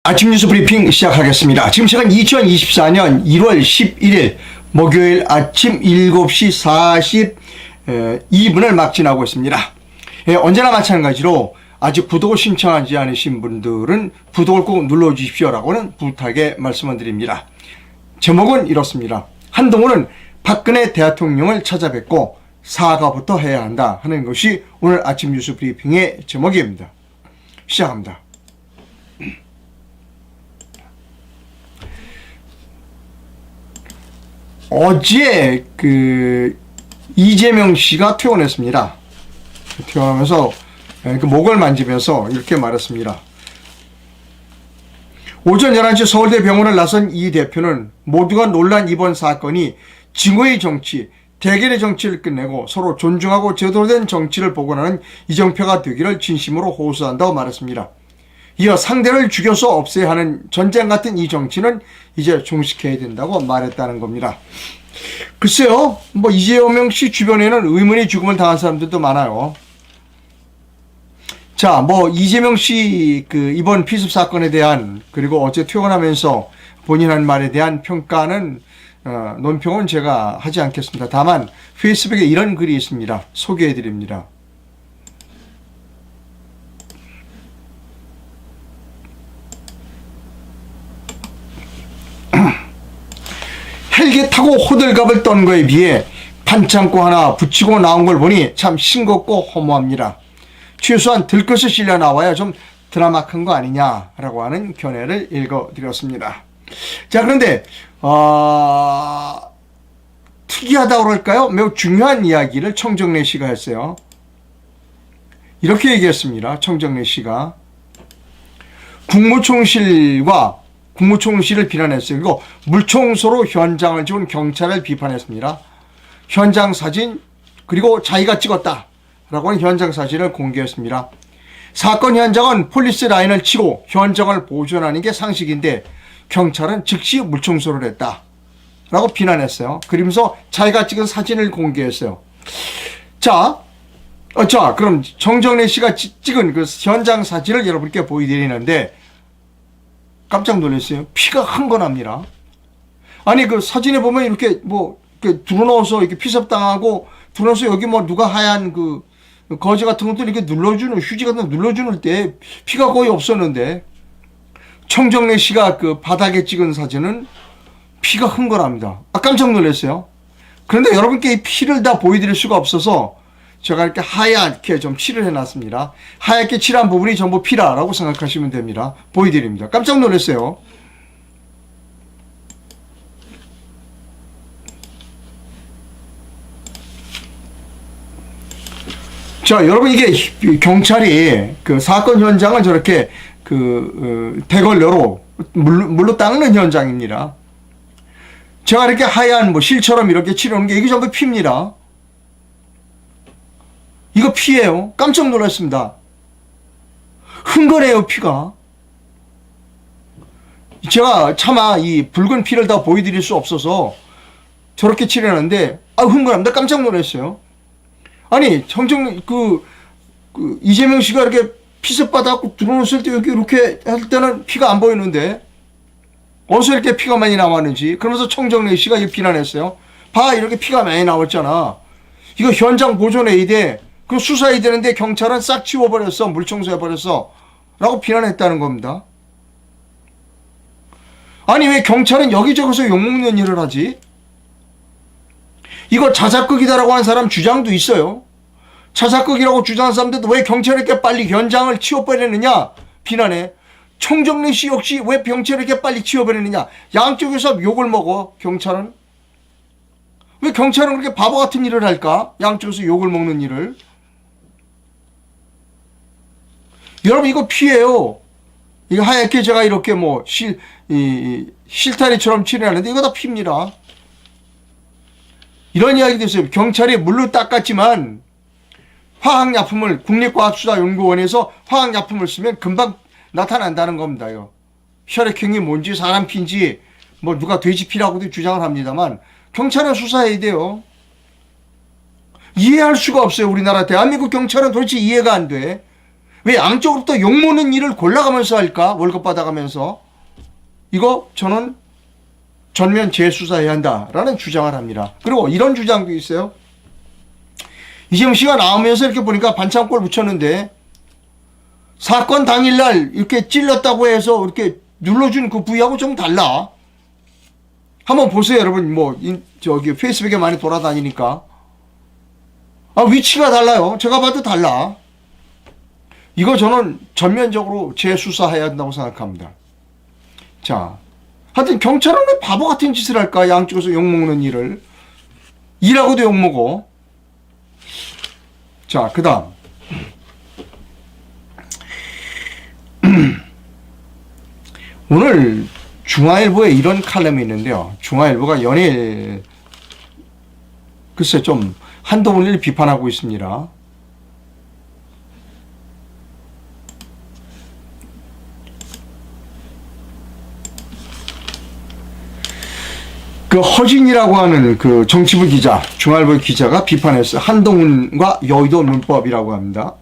아침 뉴스 브리핑 시작하겠습니다. 지금 시간 2024년 1월 11일 목요일 아침 7시 42분을 막 지나고 있습니다. 언제나 마찬가지로 아직 구독을 신청하지 않으신 분들은 구독을 꼭 눌러주십시오라고는 부탁의 말씀을 드립니다. 제목은 이렇습니다. 한동훈은 박근혜 대통령을 찾아뵙고 사과부터 해야 한다 하는 것이 오늘 아침 뉴스 브리핑의 제목입니다. 시작합니다. 어제 이재명 씨가 퇴원했습니다. 퇴원하면서 목을 만지면서 이렇게 말했습니다. 오전 11시 서울대 병원을 나선 이 대표는 모두가 놀란 이번 사건이 증오의 정치, 대결의 정치를 끝내고 서로 존중하고 제대로 된 정치를 복원하는 이정표가 되기를 진심으로 호소한다고 말했습니다. 이어 상대를 죽여서 없애야 하는 전쟁 같은 이 정치는 이제 종식해야 된다고 말했다는 겁니다. 글쎄요, 이재명 씨 주변에는 의문의 죽음을 당한 사람들도 많아요. 자, 이재명 씨 이번 피습 사건에 대한, 그리고 어제 퇴원하면서 본인 한 말에 대한 평가는 논평은 제가 하지 않겠습니다. 다만 페이스북에 이런 글이 있습니다. 소개해 드립니다. 헬기 타고 호들갑을 떤 거에 비해 반창고 하나 붙이고 나온 걸 보니 참 싱겁고 허무합니다. 최소한 들것을 실려 나와야 좀 드라마큰 거 아니냐라고 하는 견해를 읽어드렸습니다. 자, 그런데 특이하다고 그럴까요? 매우 중요한 이야기를 청정래 씨가 했어요. 이렇게 얘기했습니다. 청정래 씨가 국무총실을 비난했어요. 그리고 물청소로 현장을 지운 경찰을 비판했습니다. 현장 사진, 그리고 자기가 찍었다라고 하는 현장 사진을 공개했습니다. 사건 현장은 폴리스 라인을 치고 현장을 보존하는 게 상식인데 경찰은 즉시 물청소를 했다라고 비난했어요. 그러면서 자기가 찍은 사진을 공개했어요. 자, 그럼 정정래 씨가 찍은 그 현장 사진을 여러분께 보여드리는데 깜짝 놀랐어요. 피가 흥건합니다. 아니, 그 사진에 보면 이렇게 드러넣어서 이렇게 피섭당하고, 드러넣어서 여기 누가 하얀 거지 같은 것들 이렇게 휴지 같은 거 눌러주는 때 피가 거의 없었는데, 청정래 씨가 바닥에 찍은 사진은 피가 흥건합니다. 깜짝 놀랐어요. 그런데 여러분께 이 피를 다 보여드릴 수가 없어서 제가 이렇게 하얗게 좀 칠을 해놨습니다. 하얗게 칠한 부분이 전부 피라라고 생각하시면 됩니다. 보여드립니다. 깜짝 놀랐어요. 자, 여러분, 이게 경찰이 사건 현장을 저렇게 대걸레로 물로 닦는 현장입니다. 제가 이렇게 하얀 실처럼 이렇게 칠해놓은 게 이게 전부 피입니다. 이거 피예요. 깜짝 놀랐습니다. 흥건해요, 피가. 제가 차마 이 붉은 피를 다 보여드릴 수 없어서 저렇게 칠해놨는데, 흥건합니다. 깜짝 놀랐어요. 아니, 이재명 씨가 이렇게 피습 받아갖고 들어오실 때 여기 이렇게 할 때는 피가 안 보이는데, 어디서 이렇게 피가 많이 나왔는지, 그러면서 청정래 씨가 이렇게 비난했어요. 봐, 이렇게 피가 많이 나왔잖아. 이거 현장 보존해야 돼. 수사해야 되는데 경찰은 싹 치워버렸어. 물청소해버렸어. 라고 비난했다는 겁니다. 아니, 왜 경찰은 여기저기서 욕먹는 일을 하지? 이거 자작극이다라고 하는 사람 주장도 있어요. 자작극이라고 주장하는 사람들도 왜 경찰이 이렇게 빨리 현장을 치워버리느냐? 비난해. 청정래 씨 역시 왜 경찰이 이렇게 빨리 치워버리느냐? 양쪽에서 욕을 먹어, 경찰은. 왜 경찰은 그렇게 바보 같은 일을 할까? 양쪽에서 욕을 먹는 일을. 여러분, 이거 피예요. 이거 하얗게 제가 이렇게 실타리처럼 칠해놨는데 이거 다 피입니다. 이런 이야기도 있어요. 경찰이 물로 닦았지만 화학약품을 국립과학수사연구원에서 화학약품을 쓰면 금방 나타난다는 겁니다. 이거. 혈액형이 뭔지 사람 피인지 누가 돼지 피라고도 주장을 합니다만 경찰은 수사해야 돼요. 이해할 수가 없어요. 우리나라 대한민국 경찰은 도대체 이해가 안 돼. 왜 양쪽으로부터 욕먹는 일을 골라가면서 할까? 월급 받아가면서. 이거 저는 전면 재수사해야 한다라는 주장을 합니다. 그리고 이런 주장도 있어요. 이재명 씨가 나오면서 이렇게 보니까 반창고를 붙였는데 사건 당일날 이렇게 찔렀다고 해서 이렇게 눌러준 그 부위하고 좀 달라. 한번 보세요, 여러분. 저기 페이스북에 많이 돌아다니니까. 위치가 달라요. 제가 봐도 달라. 이거 저는 전면적으로 재수사해야 한다고 생각합니다. 자, 하여튼 경찰은 왜 바보 같은 짓을 할까? 양쪽에서 욕먹는 일을. 일하고도 욕먹어. 자, 그 다음. 오늘 중앙일보에 이런 칼럼이 있는데요. 중앙일보가 연일 글쎄 좀 한동훈을 비판하고 있습니다. 그 허진이라고 하는 그 정치부 기자, 중앙일보 기자가 비판했어요. 한동훈과 여의도 문법이라고 합니다.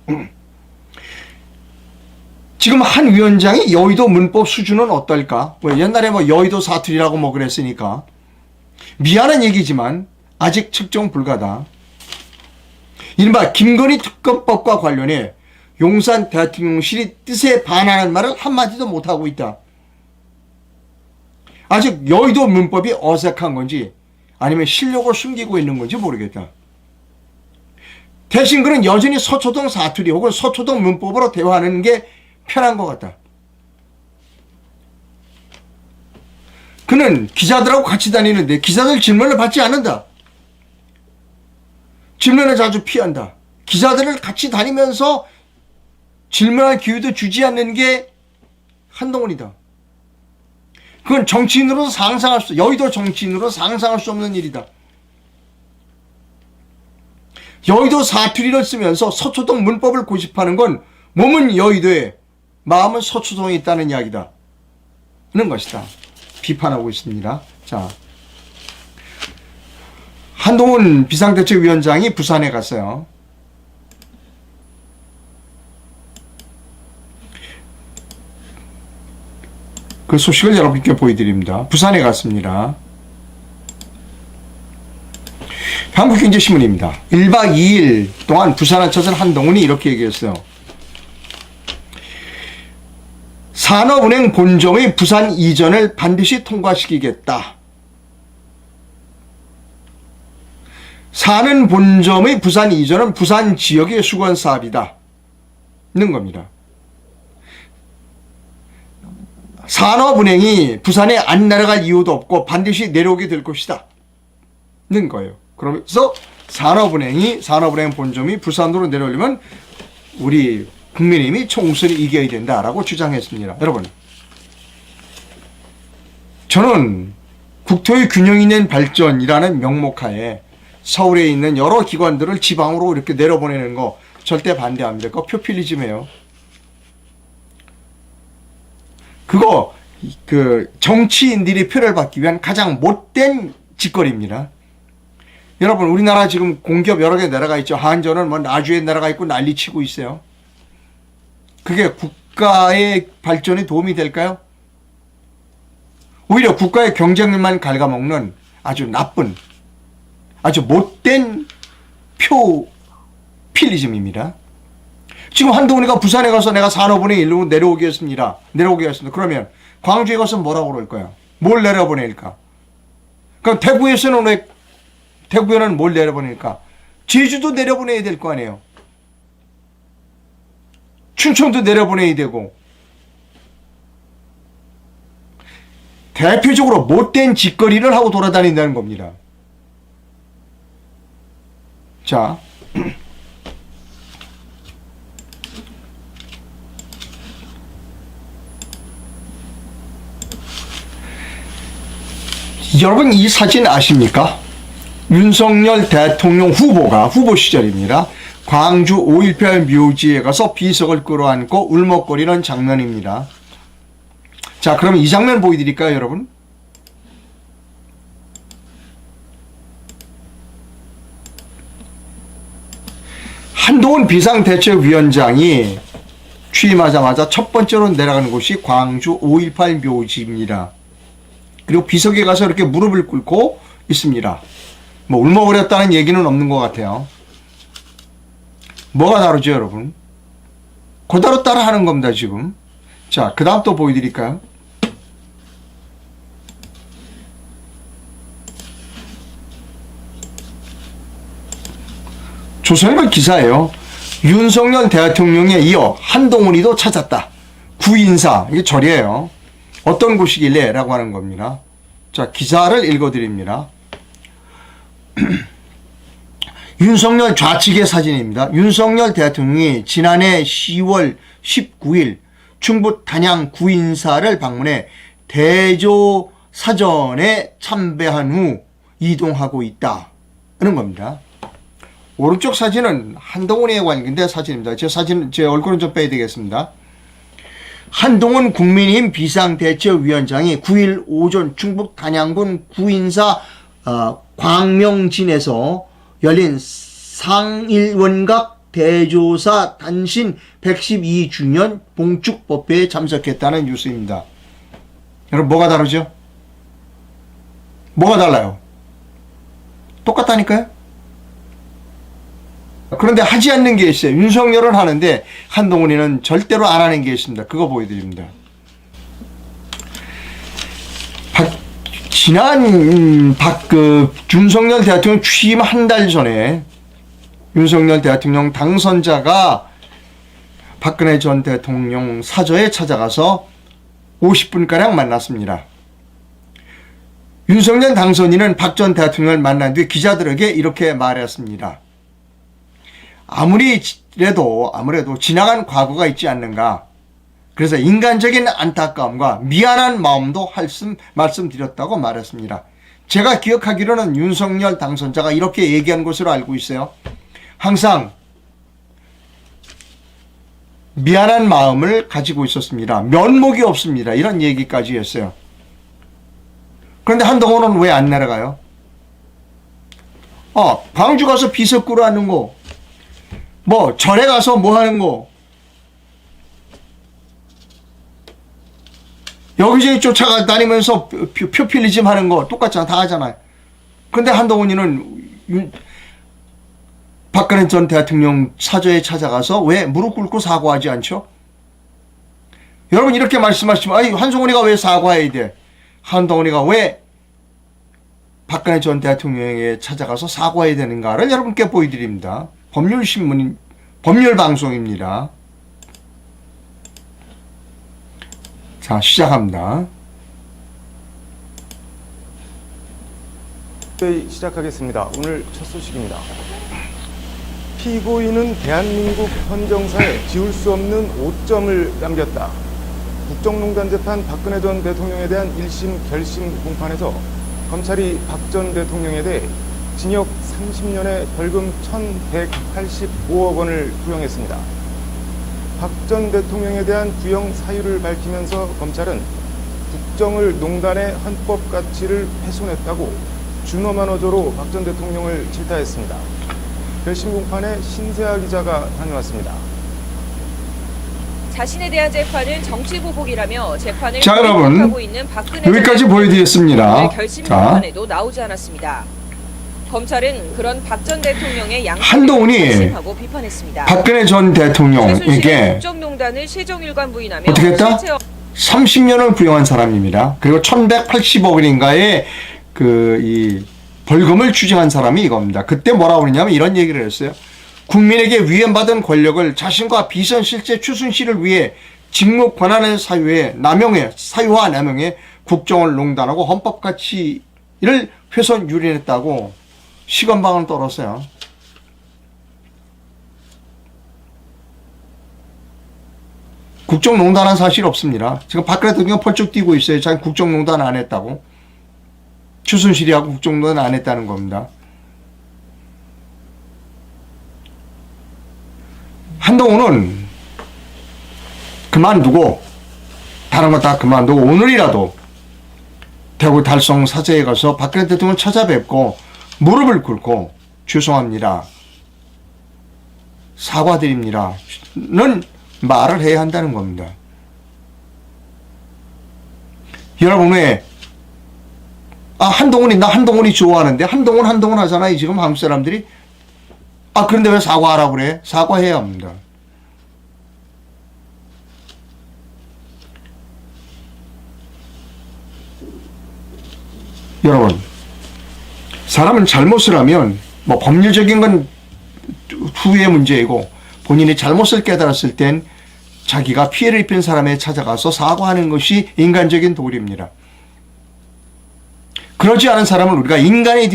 지금 한 위원장이 여의도 문법 수준은 어떨까? 옛날에 여의도 사투리라고 그랬으니까. 미안한 얘기지만 아직 측정 불가다. 이른바 김건희 특검법과 관련해 용산 대통령실이 뜻에 반하는 말을 한마디도 못하고 있다. 아직 여의도 문법이 어색한 건지 아니면 실력을 숨기고 있는 건지 모르겠다. 대신 그는 여전히 서초동 사투리 혹은 서초동 문법으로 대화하는 게 편한 것 같다. 그는 기자들하고 같이 다니는데 기자들 질문을 받지 않는다. 질문을 자주 피한다. 기자들을 같이 다니면서 질문할 기회도 주지 않는 게 한동훈이다. 그건 정치인으로서 상상할 수, 여의도 정치인으로 상상할 수 없는 일이다. 여의도 사투리를 쓰면서 서초동 문법을 고집하는 건 몸은 여의도에 마음은 서초동에 있다는 이야기다. 는 것이다. 비판하고 있습니다. 자, 한동훈 비상대책위원장이 부산에 갔어요. 그 소식을 여러분께 보여드립니다. 부산에 갔습니다. 한국경제신문입니다. 1박 2일 동안 부산을 찾은 한동훈이 이렇게 얘기했어요. 산업은행 본점의 부산 이전을 반드시 통과시키겠다. 사는 본점의 부산 이전은 부산 지역의 수건 사업이다. 는 겁니다. 산업은행이 부산에 안 내려갈 이유도 없고 반드시 내려오게 될 것이다. 는 거예요. 그러면서 산업은행 본점이 부산으로 내려오려면 우리 국민의힘이 총선을 이겨야 된다라고 주장했습니다. 여러분, 저는 국토의 균형 있는 발전이라는 명목하에 서울에 있는 여러 기관들을 지방으로 이렇게 내려보내는 거 절대 반대합니다. 그거 표퓰리즘이에요. 그거 그 정치인들이 표를 받기 위한 가장 못된 짓거리입니다. 여러분, 우리나라 지금 공기업 여러 개 내려가 있죠. 한전은 나주에 내려가 있고 난리치고 있어요. 그게 국가의 발전에 도움이 될까요? 오히려 국가의 경쟁력만 갉아먹는 아주 나쁜, 아주 못된 표퓰리즘입니다. 지금 한동훈이가 부산에 가서 내가 산업은행 일로 내려오겠습니다. 그러면 광주에 가서 뭐라고 그럴 거야? 뭘 내려보낼까? 그럼 대구에는 뭘 내려보낼까? 제주도 내려보내야 될 거 아니에요. 춘천도 내려보내야 되고. 대표적으로 못된 짓거리를 하고 돌아다닌다는 겁니다. 자, 여러분 이 사진 아십니까? 윤석열 대통령 후보 시절입니다. 광주 5.18 묘지에 가서 비석을 끌어안고 울먹거리는 장면입니다. 자, 그럼 이 장면 보여드릴까요, 여러분? 한동훈 비상대책위원장이 취임하자마자 첫 번째로 내려가는 곳이 광주 5.18 묘지입니다. 그리고 비석에 가서 이렇게 무릎을 꿇고 있습니다. 뭐 울먹거렸다는 얘기는 없는 것 같아요. 뭐가 다르죠, 여러분? 그대로 따라 하는 겁니다, 지금. 자, 그 다음 또 보여드릴까요? 조선일보 기사예요. 윤석열 대통령에 이어 한동훈이도 찾았다. 구인사, 이게 절이에요. 어떤 곳이길래? 라고 하는 겁니다. 자, 기사를 읽어드립니다. 윤석열 좌측의 사진입니다. 윤석열 대통령이 지난해 10월 19일 충북 단양 구인사를 방문해 대조 사전에 참배한 후 이동하고 있다는 겁니다. 오른쪽 사진은 한동훈에 관련된 사진입니다. 제 얼굴은 좀 빼야 되겠습니다. 한동훈 국민의힘 비상대책위원장이 9일 오전 충북 단양군 구인사 광명진에서 열린 상일원각 대조사 단신 112주년 봉축법회에 참석했다는 뉴스입니다. 여러분, 뭐가 다르죠? 뭐가 달라요? 똑같다니까요? 그런데 하지 않는 게 있어요. 윤석열은 하는데 한동훈이는 절대로 안 하는 게 있습니다. 그거 보여드립니다. 윤석열 대통령 취임 한 달 전에 윤석열 대통령 당선자가 박근혜 전 대통령 사저에 찾아가서 50분가량 만났습니다. 윤석열 당선인은 박 전 대통령을 만난 뒤 기자들에게 이렇게 말했습니다. 아무래도 지나간 과거가 있지 않는가. 그래서 인간적인 안타까움과 미안한 마음도 말씀드렸다고 말했습니다. 제가 기억하기로는 윤석열 당선자가 이렇게 얘기한 것으로 알고 있어요. 항상 미안한 마음을 가지고 있었습니다. 면목이 없습니다. 이런 얘기까지 했어요. 그런데 한동훈은 왜 안 내려가요? 광주 가서 비석 꾸러하는 거, 뭐 절에 가서 뭐 하는 거, 여기저기 쫓아다니면서 표필리즘 하는 거 똑같잖아. 다 하잖아요. 근데 한동훈이는 박근혜 전 대통령 사저에 찾아가서 왜 무릎 꿇고 사과하지 않죠? 여러분, 이렇게 말씀하시면 한동훈이가 왜 사과해야 돼? 한동훈이가 왜 박근혜 전 대통령에 찾아가서 사과해야 되는가를 여러분께 보여드립니다. 법률신문, 법률방송입니다. 자, 시작합니다. 시작하겠습니다. 오늘 첫 소식입니다. 피고인은 대한민국 헌정사에 지울 수 없는 오점을 남겼다. 국정농단 재판 박근혜 전 대통령에 대한 1심 결심 공판에서 검찰이 박 전 대통령에 대해 징역 30년에 벌금 1,185억 원을 구형했습니다. 박 전 대통령에 대한 구형 사유를 밝히면서 검찰은 국정을 농단의 헌법 가치를 훼손했다고 준엄한 어조로 박 전 대통령을 질타했습니다. 결심 공판에 신세아 기자가 다녀왔습니다. 자신에 대한 재판은 정치 보복이라며 재판을 자, 여러분, 하고 있는 박근혜 여기까지 보여드렸습니다. 결심 공판에도 나오지 않았습니다. 검찰은 그런 박 전 대통령의 한동훈이 결심하고 비판했습니다. 박근혜 전 대통령에게 국정농단을 세정일관 부인하며 어떻게 했다? 30년을 구형한 사람입니다. 그리고 1,180억 원인가의 이 벌금을 추징한 사람이 이겁니다. 그때 뭐라고 그러냐면 이런 얘기를 했어요. 국민에게 위임받은 권력을 자신과 비선 실제 추순실을 위해 직무 권한의 사유와 남용해 국정을 농단하고 헌법 가치를 훼손 유린했다고 시건방을 떨었어요. 국정농단한 사실 없습니다. 지금 박근혜 대통령 펄쩍 뛰고 있어요. 자기 국정농단 안 했다고. 추순실이하고 국정농단 안 했다는 겁니다. 한동훈은 그만두고 다른 거 다 그만두고 오늘이라도 대구 달성 사저에 가서 박근혜 대통령 찾아뵙고 무릎을 꿇고 죄송합니다, 사과드립니다는 말을 해야 한다는 겁니다. 여러분 왜 한동훈이 나 한동훈이 좋아하는데 한동훈 하잖아요. 지금 한국 사람들이. 그런데 왜 사과하라고 그래? 사과해야 합니다. 여러분, 사람은 잘못을 하면 뭐 법률적인 건 후의 문제이고 본인이 잘못을 깨달았을 땐 자기가 피해를 입힌 사람에 찾아가서 사과하는 것이 인간적인 도리입니다. 그러지 않은 사람은 우리가 인간이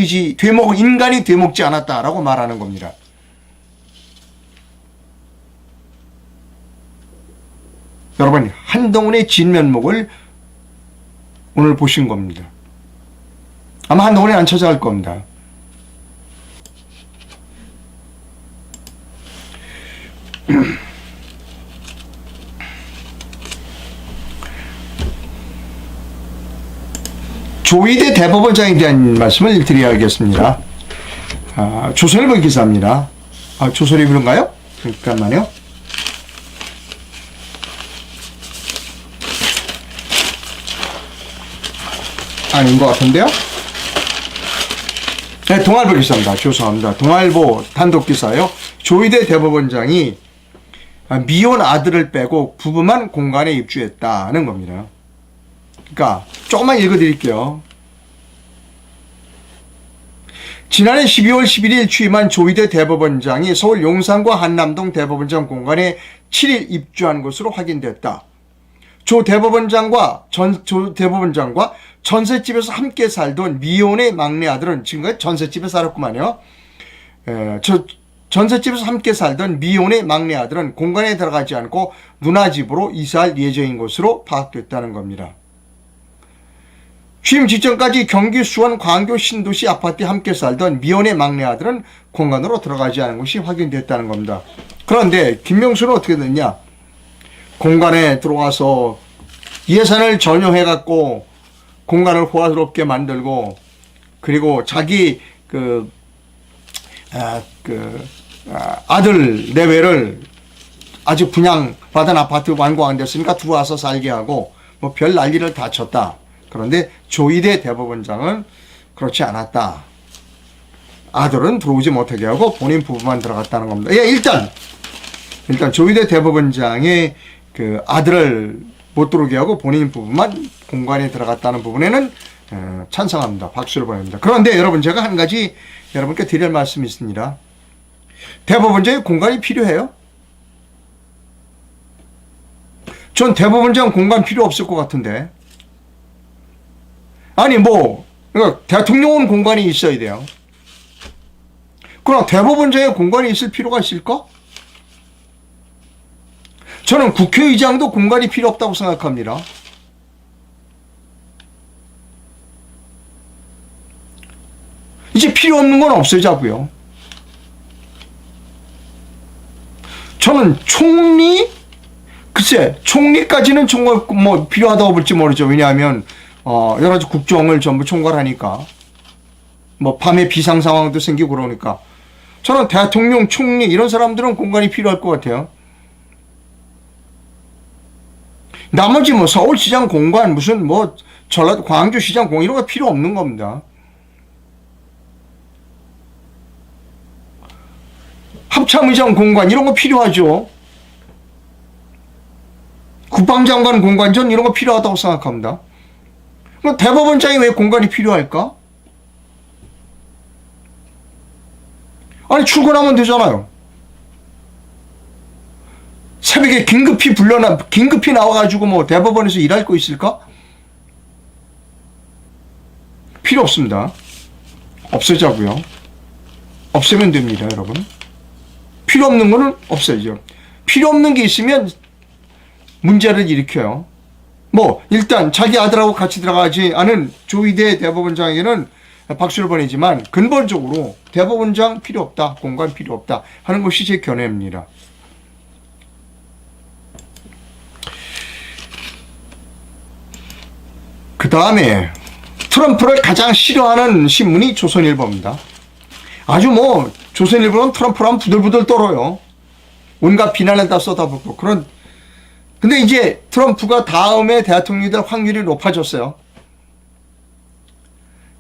되먹지 않았다라고 말하는 겁니다. 여러분, 한동훈의 진면목을 오늘 보신 겁니다. 아마 한동훈이 안 찾아갈 겁니다. 조희대 대법원장에 대한 말씀을 드려야겠습니다. 조선일보 기사입니다. 조선일보인가요? 잠깐만요. 아닌 것 같은데요? 네, 동아일보 기사입니다. 죄송합니다. 동아일보 단독 기사요. 조희대 대법원장이 미혼 아들을 빼고 부부만 공간에 입주했다는 겁니다. 그러니까 조금만 읽어드릴게요. 지난해 12월 11일 취임한 조희대 대법원장이 서울 용산과 한남동 대법원장 공간에 7일 입주한 것으로 확인됐다. 조 대법원장과 전셋집에서 함께 살던 미혼의 막내 아들은 지금까지 전셋집에 살았구만요. 전셋집에서 함께 살던 미혼의 막내 아들은 공간에 들어가지 않고 누나 집으로 이사할 예정인 것으로 파악됐다는 겁니다. 취임 직전까지 경기 수원 광교 신도시 아파트에 함께 살던 미혼의 막내 아들은 공간으로 들어가지 않은 것이 확인됐다는 겁니다. 그런데 김명수는 어떻게 됐냐? 공간에 들어와서 예산을 전용해갖고 공간을 호화스럽게 만들고 그리고 자기 아들 내외를 아직 분양받은 아파트 완공 안 됐으니까 들어와서 살게 하고 뭐 별 난리를 다 쳤다. 그런데 조희대 대법원장은 그렇지 않았다. 아들은 들어오지 못하게 하고 본인 부부만 들어갔다는 겁니다. 일단 조희대 대법원장의 그 아들을 못 들어오게 하고 본인 부부만 공간에 들어갔다는 부분에는 찬성합니다. 박수를 보냅니다. 그런데 여러분, 제가 한 가지 여러분께 드릴 말씀이 있습니다. 대법원장의 공간이 필요해요? 전 대법원장 공간 필요 없을 것 같은데. 그러니까 대통령은 공간이 있어야 돼요. 그럼 대법원장의 공간이 있을 필요가 있을까? 저는 국회의장도 공간이 필요 없다고 생각합니다. 이제 필요 없는 건 없애자고요. 저는 총리까지는 뭐 필요하다고 볼지 모르죠. 왜냐하면 여러 가지 국정을 전부 총괄하니까 뭐 밤에 비상 상황도 생기고 그러니까 저는 대통령, 총리 이런 사람들은 공간이 필요할 것 같아요. 나머지 뭐 서울시장 공간 무슨 뭐 전라도 광주시장 공간 이런 거 필요 없는 겁니다. 합참의장 공간 이런 거 필요하죠. 국방장관 공간 전 이런 거 필요하다고 생각합니다. 그럼 대법원장이 왜 공간이 필요할까? 아니 출근하면 되잖아요. 새벽에 긴급히 나와가지고 뭐 대법원에서 일할 거 있을까? 필요 없습니다. 없애자고요. 없애면 됩니다, 여러분. 필요 없는 거는 없애죠. 필요 없는 게 있으면 문제를 일으켜요. 뭐 일단 자기 아들하고 같이 들어가지 않은 조희대 대법원장에게는 박수를 보내지만 근본적으로 대법원장 필요 없다, 공간 필요 없다 하는 것이 제 견해입니다. 그 다음에 트럼프를 가장 싫어하는 신문이 조선일보입니다. 아주 뭐 조선일보는 트럼프랑 부들부들 떨어요. 온갖 비난을 다 쏟아붓고 그런. 근데 이제 트럼프가 다음에 대통령이 될 확률이 높아졌어요.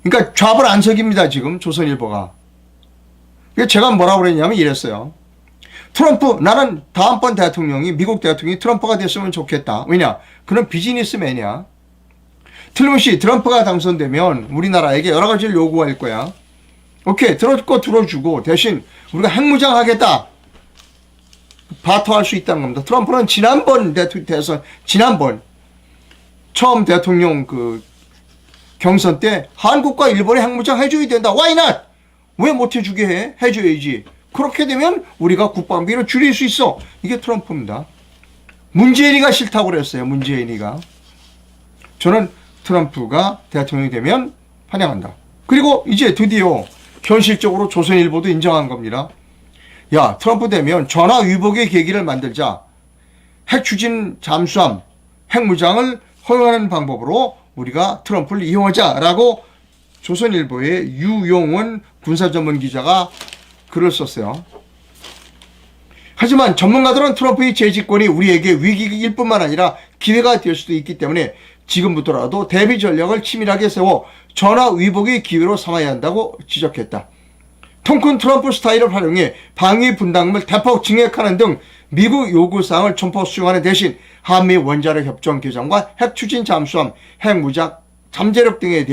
그러니까 좌불 안석입니다, 지금 조선일보가. 제가 뭐라고 그랬냐면 이랬어요. 트럼프, 나는 다음번 대통령이, 미국 대통령이 트럼프가 됐으면 좋겠다. 왜냐? 그는 비즈니스맨이야. 틀림없이 트럼프가 당선되면 우리나라에게 여러 가지를 요구할 거야. 오케이, 들어주고 대신 우리가 핵무장 하겠다. 바터할 수 있다는 겁니다. 트럼프는 지난번 대선, 처음 대통령 경선 때 한국과 일본에 핵무장 해줘야 된다. Why not? 왜 못 해주게 해? 해줘야지. 그렇게 되면 우리가 국방비를 줄일 수 있어. 이게 트럼프입니다. 문재인이가 싫다고 그랬어요. 문재인이가. 저는 트럼프가 대통령이 되면 환영한다. 그리고 이제 드디어 현실적으로 조선일보도 인정한 겁니다. 야, 트럼프 되면 전화위복의 계기를 만들자. 핵 추진 잠수함, 핵무장을 허용하는 방법으로 우리가 트럼프를 이용하자라고 조선일보의 유용원 군사전문기자가 글을 썼어요. 하지만 전문가들은 트럼프의 재집권이 우리에게 위기일 뿐만 아니라 기회가 될 수도 있기 때문에 지금부터라도 대비 전략을 치밀하게 세워 전화위복의 기회로 삼아야 한다고 지적했다. 통큰 트럼프 스타일을 활용해 방위 분담금을 대폭 증액하는 등 미국 요구사항을 첨포 수용하는 대신 한미 원자력 협정 개정과 핵 추진 잠수함, 핵무장, 잠재력 등에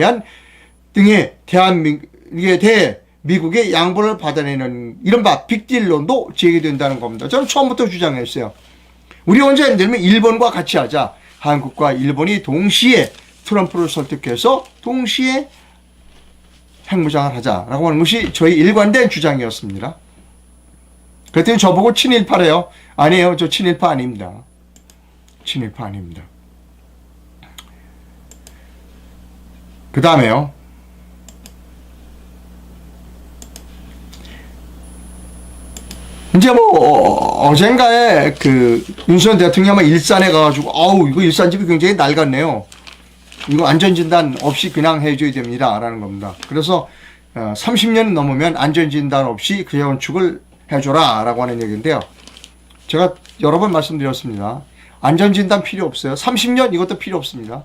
대해 미국의 양보를 받아내는 이른바 빅딜론도 제기된다는 겁니다. 저는 처음부터 주장했어요. 우리 언제 되면 일본과 같이 하자. 한국과 일본이 동시에 트럼프를 설득해서 동시에 핵무장을 하자라고 하는 것이 저희 일관된 주장이었습니다. 그랬더니 저보고 친일파래요. 아니에요. 저 친일파 아닙니다. 친일파 아닙니다. 그 다음에요. 이제 뭐 어젠가에 윤석열 대통령이 아마 일산에 가가지고 이거 일산집이 굉장히 낡았네요. 이거 안전진단 없이 그냥 해줘야 됩니다. 라는 겁니다. 그래서 30년 넘으면 안전진단 없이 그 재건축을 해줘라 라고 하는 얘기인데요. 제가 여러 번 말씀드렸습니다. 안전진단 필요 없어요. 30년 이것도 필요 없습니다.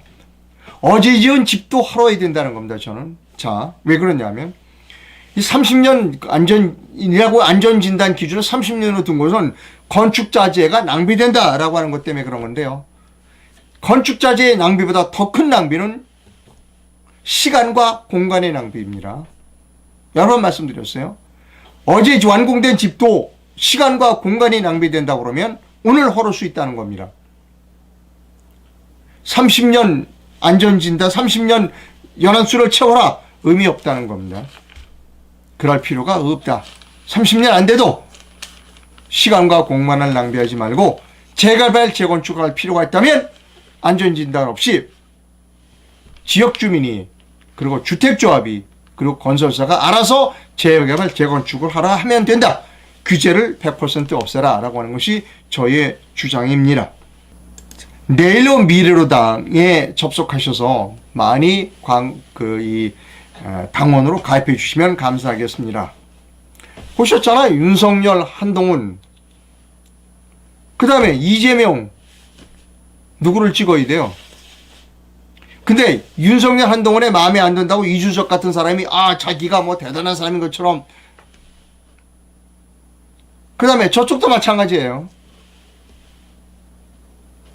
어제 지은 집도 헐어야 된다는 겁니다. 저는. 자, 왜 그러냐면 이 30년 안전진단 기준을 30년으로 둔 것은 건축자재가 낭비된다라고 하는 것 때문에 그런 건데요. 건축자재의 낭비보다 더 큰 낭비는 시간과 공간의 낭비입니다. 여러 번 말씀드렸어요. 어제 완공된 집도 시간과 공간이 낭비된다고 그러면 오늘 헐을 수 있다는 겁니다. 30년 안전진단, 30년 연한수를 채워라. 의미 없다는 겁니다. 그럴 필요가 없다. 30년 안 돼도 시간과 공간을 낭비하지 말고 재개발, 재건축할 필요가 있다면 안전진단 없이 지역 주민이 그리고 주택조합이 그리고 건설사가 알아서 재개발, 재건축을 하라 하면 된다. 규제를 100% 없애라 라고 하는 것이 저의 주장입니다. 내일로 미래로당에 접속하셔서 많이 당원으로 가입해 주시면 감사하겠습니다. 보셨잖아요. 윤석열, 한동훈. 그 다음에 이재명. 누구를 찍어야 돼요? 근데 윤석열, 한동훈의 마음에 안 든다고 이준석 같은 사람이 자기가 뭐 대단한 사람인 것처럼. 그 다음에 저쪽도 마찬가지예요.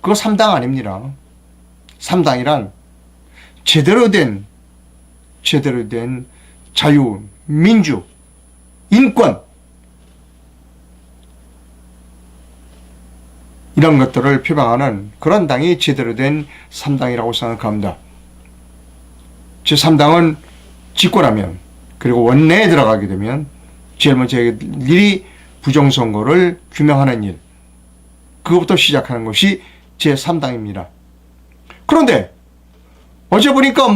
그거 3당 아닙니다. 3당이란 제대로 된 자유, 민주, 인권 이런 것들을 표방하는 그런 당이 제대로 된 3당이라고 생각합니다. 제3당은 집권하면 그리고 원내에 들어가게 되면 제일 먼저 일이 부정선거를 규명하는 일, 그것부터 시작하는 것이 제3당입니다. 그런데 어제 보니까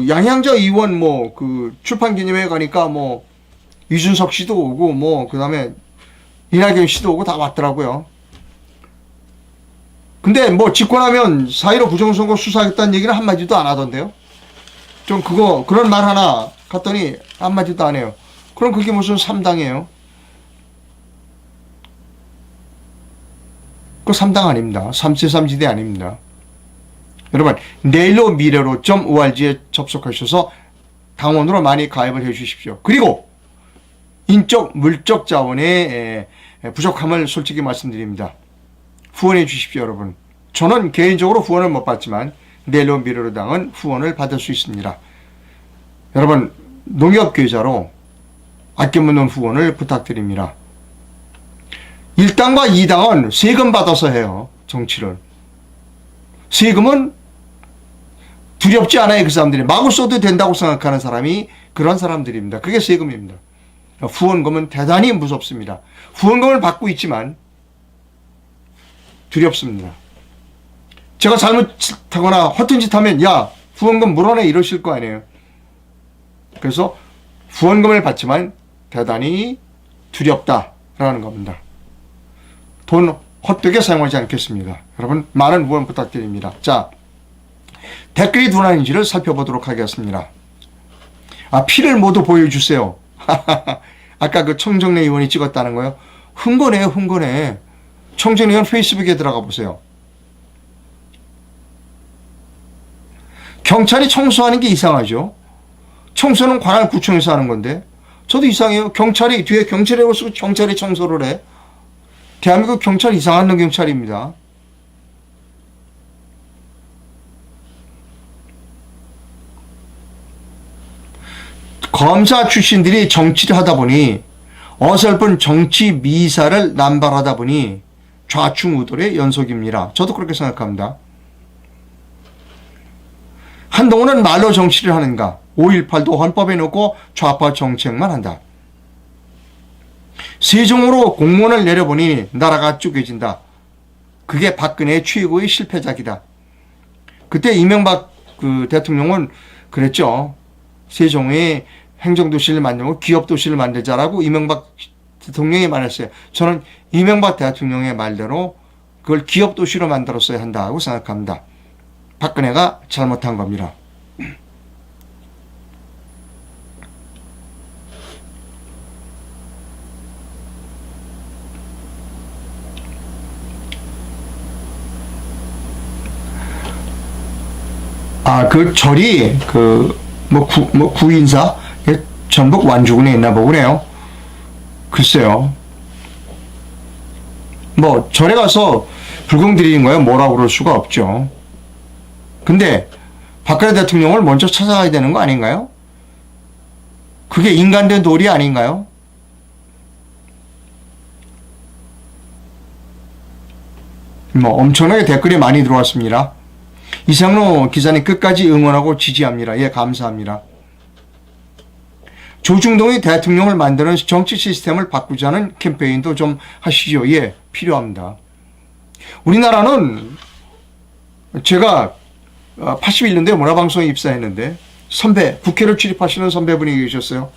양향자 의원 출판기념회에 가니까 이준석 씨도 오고 그다음에 이낙연 씨도 오고 다 왔더라고요. 근데 집권하면 4.15 부정선거 수사하겠다는 얘기는 한마디도 안 하던데요. 좀 그런 말 하나 갔더니 한마디도 안 해요. 그럼 그게 무슨 3당이에요? 그 3당 아닙니다. 3제3지대 아닙니다. 여러분, 내일로 미래로.org에 접속하셔서 당원으로 많이 가입을 해 주십시오. 그리고 인적, 물적 자원의 부족함을 솔직히 말씀드립니다. 후원해 주십시오, 여러분. 저는 개인적으로 후원을 못 받지만 내일로 미래로 당은 후원을 받을 수 있습니다. 여러분, 농협계좌로 아껴 묻는 후원을 부탁드립니다. 1당과 2당은 세금 받아서 해요. 정치를. 세금은 두렵지 않아요. 그 사람들이. 마구 써도 된다고 생각하는 사람이 그런 사람들입니다. 그게 세금입니다. 후원금은 대단히 무섭습니다. 후원금을 받고 있지만 두렵습니다. 제가 잘못하거나 허튼 짓 하면 야 후원금 물어내 이러실 거 아니에요. 그래서 후원금을 받지만 대단히 두렵다라는 겁니다. 돈 헛되게 사용하지 않겠습니다. 여러분 많은 후원 부탁드립니다. 자, 댓글이 누나인지를 살펴보도록 하겠습니다. 피를 모두 보여주세요. 아까 그 청정래 의원이 찍었다는 거요. 흥건해요, 흥건해. 청정래 의원 페이스북에 들어가 보세요. 경찰이 청소하는 게 이상하죠. 청소는 관할구청에서 하는 건데 저도 이상해요. 경찰이 뒤에 경찰이라고 쓰고 경찰이 청소를 해. 대한민국 경찰 이상한 놈 경찰입니다. 검사 출신들이 정치를 하다 보니 어설픈 정치 미사를 남발하다 보니 좌충우돌의 연속입니다. 저도 그렇게 생각합니다. 한동훈은 말로 정치를 하는가? 5.18도 헌법에 넣고 좌파 정책만 한다. 세종으로 공무원을 내려보니 나라가 쪼개진다. 그게 박근혜의 최고의 실패작이다. 그때 이명박 대통령은 그랬죠. 세종의 행정도시를 만들고 기업도시를 만들자라고 이명박 대통령이 말했어요. 저는 이명박 대통령의 말대로 그걸 기업도시로 만들었어야 한다고 생각합니다. 박근혜가 잘못한 겁니다. 그 절이 구인사 전북 완주군에 있나 보구네요. 글쎄요. 절에 가서 불공 드리는 거예요. 뭐라고 그럴 수가 없죠. 근데 박근혜 대통령을 먼저 찾아가야 되는 거 아닌가요? 그게 인간된 도리 아닌가요? 엄청나게 댓글이 많이 들어왔습니다. 이상로 기자님 끝까지 응원하고 지지합니다. 예, 감사합니다. 조중동이 대통령을 만드는 정치 시스템을 바꾸자는 캠페인도 좀 하시죠. 예, 필요합니다. 우리나라는 제가 81년도에 문화방송에 입사했는데 선배, 국회를 출입하시는 선배분이 계셨어요.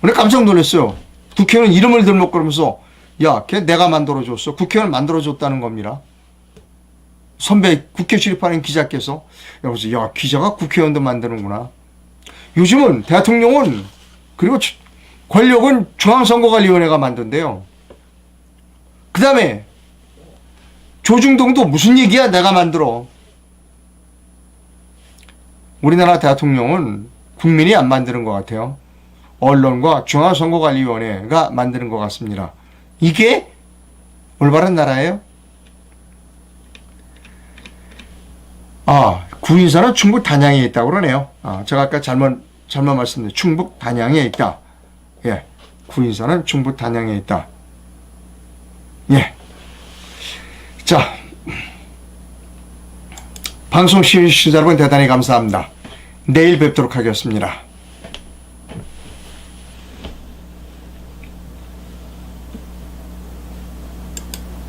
오늘 깜짝 놀랐어요. 국회의원 이름을 들먹 그러면서 야, 걔 내가 만들어줬어. 국회의원 만들어줬다는 겁니다. 선배 국회 출입하는 기자께서 여기서 야 기자가 국회의원도 만드는구나. 요즘은 대통령은 그리고 권력은 중앙선거관리위원회가 만든대요. 그 다음에 조중동도 무슨 얘기야 내가 만들어. 우리나라 대통령은 국민이 안 만드는 것 같아요. 언론과 중앙선거관리위원회가 만드는 것 같습니다. 이게 올바른 나라예요? 구인사는 충북 단양에 있다고 그러네요. 제가 아까 잘못 말씀드렸는데 충북 단양에 있다. 예, 구인사는 충북 단양에 있다. 예. 자, 방송 시청자 여러분 대단히 감사합니다. 내일 뵙도록 하겠습니다.